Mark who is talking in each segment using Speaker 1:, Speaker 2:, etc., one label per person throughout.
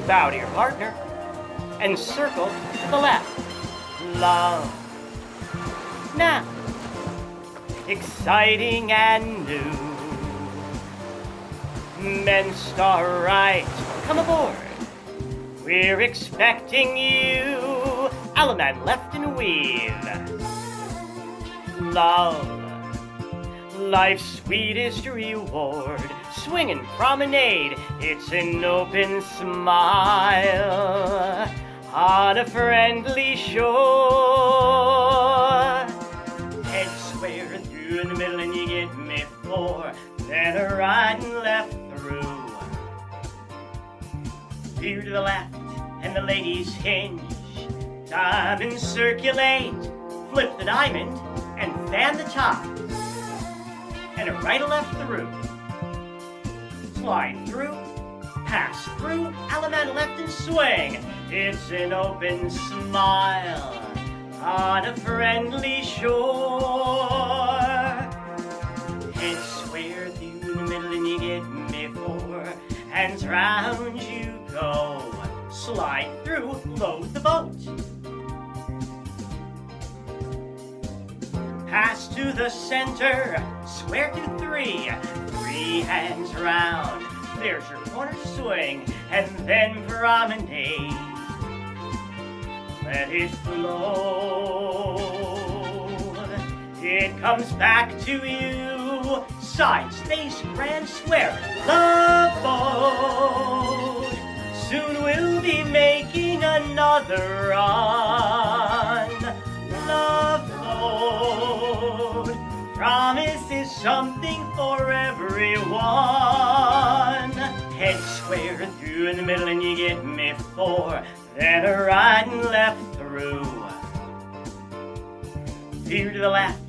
Speaker 1: Bow to your partner and circle to the left. Love. Now, exciting and new. Men star right, come aboard. We're expecting you. Alaman left and weave. Love, life's sweetest reward. Swing and promenade, it's an open smile on a friendly shore. Head square through in the middle and you get me four. Then a right and left through. Veer to the left and the ladies hinge. Diamond circulate, flip the diamond and fan the top. And a right or left through. Slide through, pass through, Alaman left and swing. It's an open smile on a friendly shore. Head square through the middle and you get me four. Hands round you go. Slide through, load the boat. Pass to the center, square to three. Three hands round, there's your corner swing, and then promenade. Let it flow. It comes back to you. Side space, grand square, love boat. Soon we'll be making another run. Love boat. Promise is something for everyone. Head square through in the middle and you get me four. Then a right and left through. Veer to the left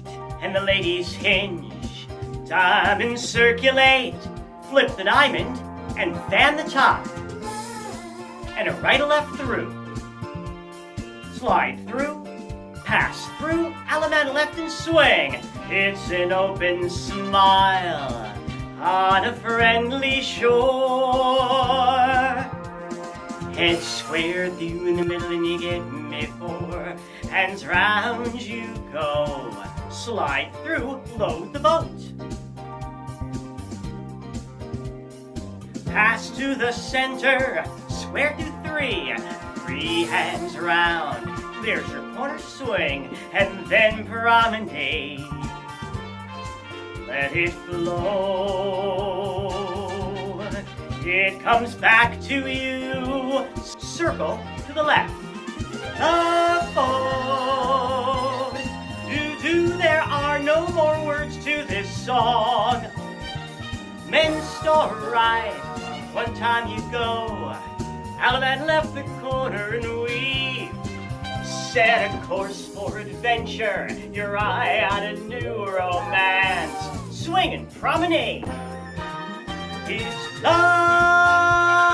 Speaker 1: and the ladies hinge. Diamond circulate. Flip the diamond and fan the top. And a right or left through. Slide through, pass through, Alaman left and swing. It's an open smile on a friendly shore. Head square through in the middle and you get me four. Hands round you go. Slide through, load the boat. Pass to the center, square to three. Three hands round, there's your corner swing, and then promenade. Let it flow. It comes back to you. Circle to the left. The boat. Do, there are no more words to this song. Men star right, one time you go. Alaman left the corner and we set a course for adventure. Your eye on a new romance. Swing and promenade. It's love.